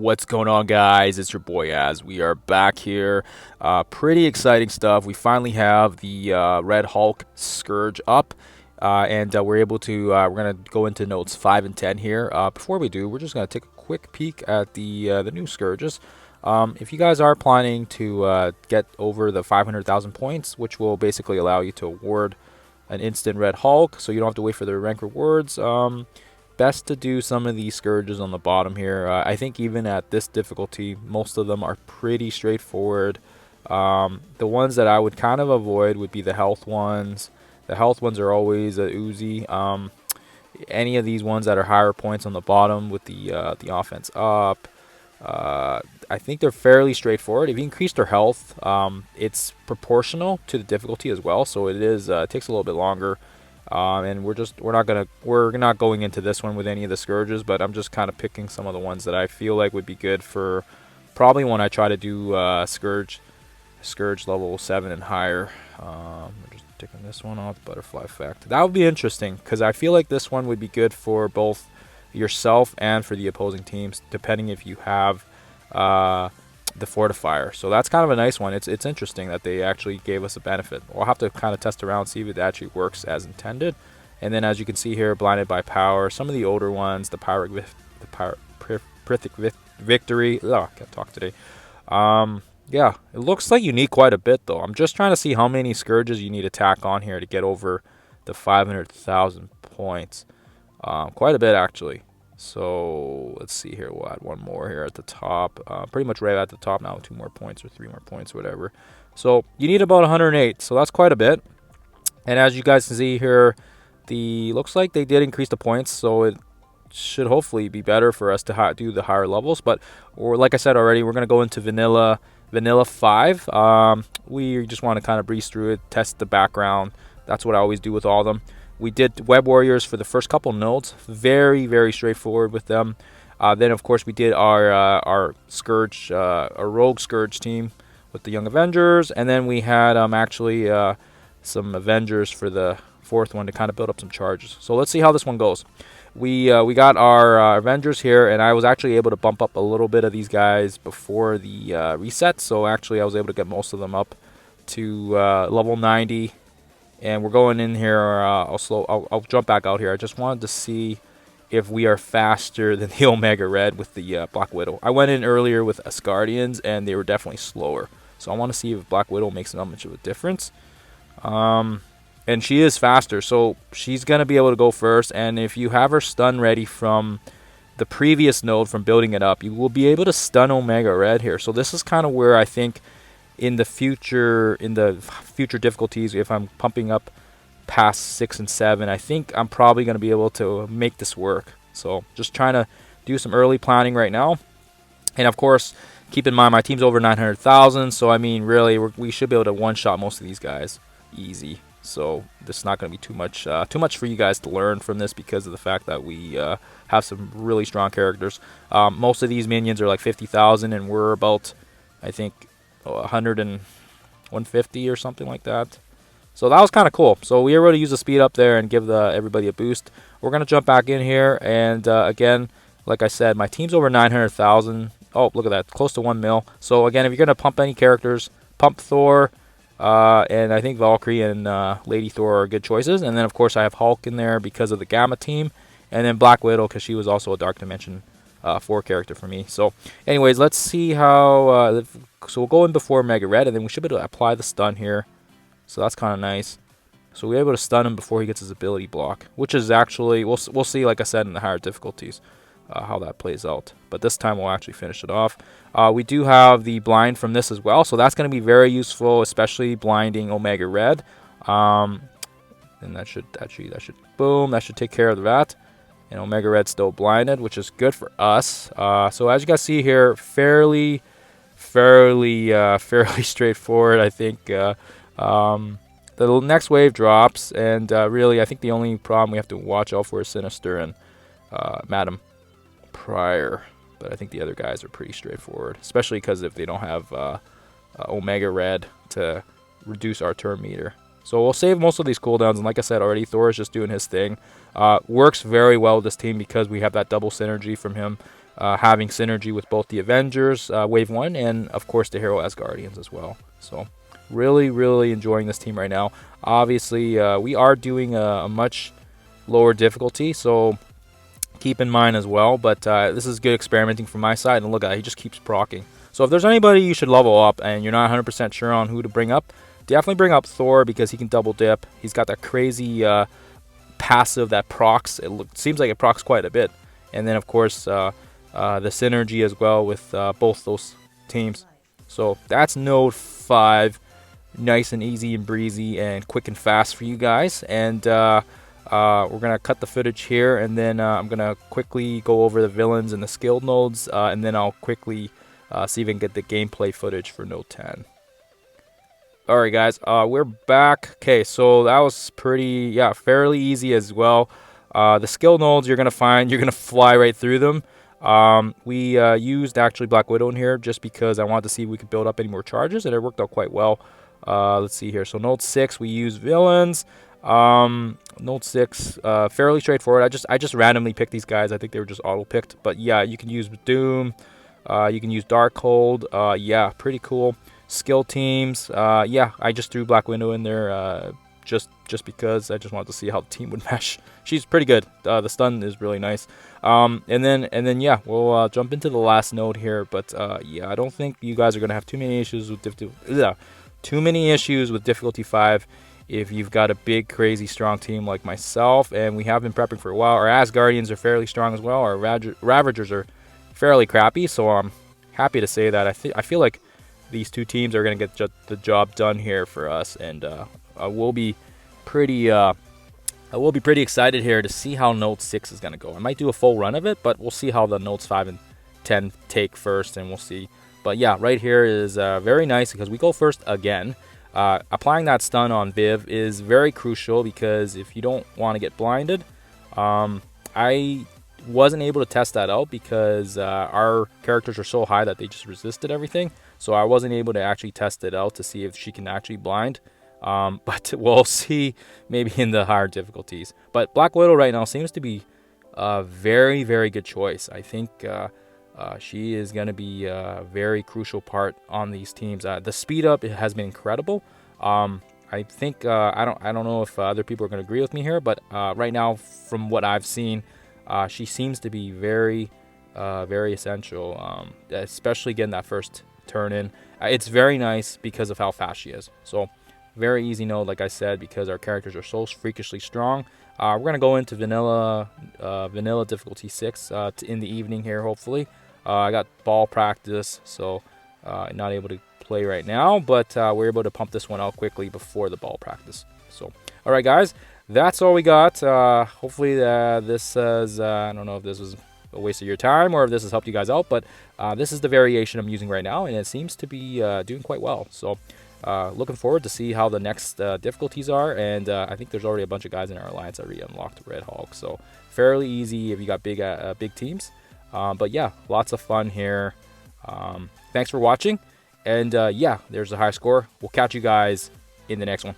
What's going on, guys? It's your boy Az. We are back here. Pretty exciting stuff. We finally have the Red Hulk Scourge up, and we're able to. We're gonna go into notes 5 and 10 here. Before we do, we're just gonna take a quick peek at the new Scourges. If you guys are planning to get over the 500,000 points, which will basically allow you to award an instant Red Hulk, so you don't have to wait for the rank rewards. Best to do some of these Scourges on the bottom here. I think even at this difficulty, most of them are pretty straightforward. The ones that I would kind of avoid would be the health ones. The health ones are always a Uzi. Any of these ones that are higher points on the bottom with the offense up, I think they're fairly straightforward. If you increase their health, it's proportional to the difficulty as well, so it is takes a little bit longer. And we're not going into this one with any of the Scourges, but I'm just kind of picking some of the ones that I feel like would be good for probably when I try to do Scourge level 7 and higher. We're just taking this one off, butterfly effect. That would be interesting because I feel like this one would be good for both yourself and for the opposing teams, depending if you have the fortifier. So that's kind of a nice one. It's interesting that they actually gave us a benefit. We'll have to kind of test around, see if it actually works as intended. And then as you can see here, blinded by power, some of the older ones, the Pyrrhic victory. Oh, I can't talk today. Yeah, it looks like you need quite a bit though. I'm just trying to see how many Scourges you need to tack on here to get over the 500,000 points. Quite a bit actually. So let's see here. We'll add one more here at the top. Pretty much right at the top now. 2 more points or 3 more points, whatever. So you need about 108. So that's quite a bit. And as you guys can see here, looks like they did increase the points. So it should hopefully be better for us to do the higher levels. But like I said already, we're going to go into vanilla 5. We just want to kind of breeze through it, test the background. That's what I always do with all of them. We did Web Warriors for the first couple nodes. Very, very straightforward with them. Then, of course, we did our Scourge, our Rogue Scourge team with the Young Avengers. And then we had actually some Avengers for the 4th one to kind of build up some charges. So let's see how this one goes. We got our Avengers here, and I was actually able to bump up a little bit of these guys before the reset. So actually, I was able to get most of them up to level 90. And we're going in here. I'll jump back out here. I just wanted to see if we are faster than the Omega Red with the Black Widow. I went in earlier with Asgardians, and they were definitely slower. So I want to see if Black Widow makes that much of a difference. And she is faster, so she's going to be able to go first. And if you have her stun ready from the previous node from building it up, you will be able to stun Omega Red here. So this is kind of where I think in the future difficulties, if I'm pumping up past 6 and 7, I think I'm probably going to be able to make this work. So just trying to do some early planning right now. And of course, keep in mind my team's over 900,000, so I mean really we should be able to one-shot most of these guys easy. So this is not going to be too much for you guys to learn from this because of the fact that we have some really strong characters. Most of these minions are like 50,000, and we're about, I think, 100 and 150 or something like that. So that was kind of cool. So we were able to use the speed up there and give everybody a boost. We're going to jump back in here, and again, like I said, my team's over 900,000. Oh, look at that, close to 1 mil. So again, if you're going to pump any characters, pump Thor, and I think Valkyrie and Lady Thor are good choices. And then of course I have Hulk in there because of the Gamma team, and then Black Widow because she was also a Dark Dimension 4 character for me. So anyways, let's see how so we'll go in before Mega Red, and then we should be able to apply the stun here. So that's kind of nice. So we're able to stun him before he gets his ability block, which is actually, we'll see, like I said, in the higher difficulties how that plays out. But this time we'll actually finish it off. We do have the blind from this as well, so that's going to be very useful, especially blinding Omega Red. And that should boom, that should take care of that. And Omega Red's still blinded, which is good for us. So as you guys see here, fairly straightforward. I think the next wave drops, and really, I think the only problem we have to watch out for is Sinister and Madam Pryor. But I think the other guys are pretty straightforward, especially because if they don't have Omega Red to reduce our turn meter. So we'll save most of these cooldowns, and like I said already, Thor is just doing his thing. Works very well with this team because we have that double synergy from him having synergy with both the Avengers, Wave 1, and of course the Hero Asgardians as well. So really, really enjoying this team right now. Obviously, we are doing a much lower difficulty, so keep in mind as well. But this is good experimenting from my side, and look at it, he just keeps procking. So if there's anybody you should level up and you're not 100% sure on who to bring up, definitely bring up Thor because he can double dip. He's got that crazy passive that procs. Seems like it procs quite a bit. And then, of course, the synergy as well with both those teams. So that's Node 5. Nice and easy and breezy and quick and fast for you guys. And we're going to cut the footage here. And then I'm going to quickly go over the villains and the skilled nodes. And then I'll quickly see if we can get the gameplay footage for Node 10. Alright guys, we're back. Okay, so that was pretty, fairly easy as well. The skill nodes you're going to fly right through them. We used actually Black Widow in here just because I wanted to see if we could build up any more charges, and it worked out quite well. Let's see here. So node 6, we use villains. Node 6, fairly straightforward. I just randomly picked these guys. I think they were just auto-picked. But yeah, you can use Doom. You can use Darkhold. Yeah, pretty cool. Skill teams, I just threw Black Widow in there just because I just wanted to see how the team would mesh. She's pretty good. The stun is really nice. And then yeah, we'll jump into the last node here. But yeah, I don't think you guys are gonna have too many issues with difficulty 5 if you've got a big, crazy, strong team like myself. And we have been prepping for a while. Our Asgardians are fairly strong as well. Our Ravagers are fairly crappy. So I'm happy to say that I feel like these two teams are going to get the job done here for us, and I will be pretty excited here to see how Node 6 is going to go. I might do a full run of it, but we'll see how the Nodes 5 and 10 take first, and we'll see. But yeah, right here is very nice because we go first again. Applying that stun on Viv is very crucial because if you don't want to get blinded, I wasn't able to test that out because our characters are so high that they just resisted everything. So I wasn't able to actually test it out to see if she can actually blind. But we'll see maybe in the higher difficulties. But Black Widow right now seems to be a very, very good choice. I think she is going to be a very crucial part on these teams. The speed up has been incredible. I think I don't know if other people are going to agree with me here, but right now from what I've seen, she seems to be very, very essential, especially getting that first turn in. It's very nice because of how fast she is. So very easy node, like I said, because our characters are so freakishly strong. We're going to go into vanilla difficulty 6 in the evening here, hopefully. I got ball practice, so not able to play right now, but we're able to pump this one out quickly before the ball practice. So, all right, guys, that's all we got. Hopefully this is, I don't know if this was a waste of your time or if this has helped you guys out, but this is the variation I'm using right now, and it seems to be doing quite well. So looking forward to see how the next difficulties are, and I think there's already a bunch of guys in our alliance already unlocked Red Hulk, so fairly easy if you got big teams. But yeah, lots of fun here. Thanks for watching, and yeah, there's a high score. We'll catch you guys in the next one.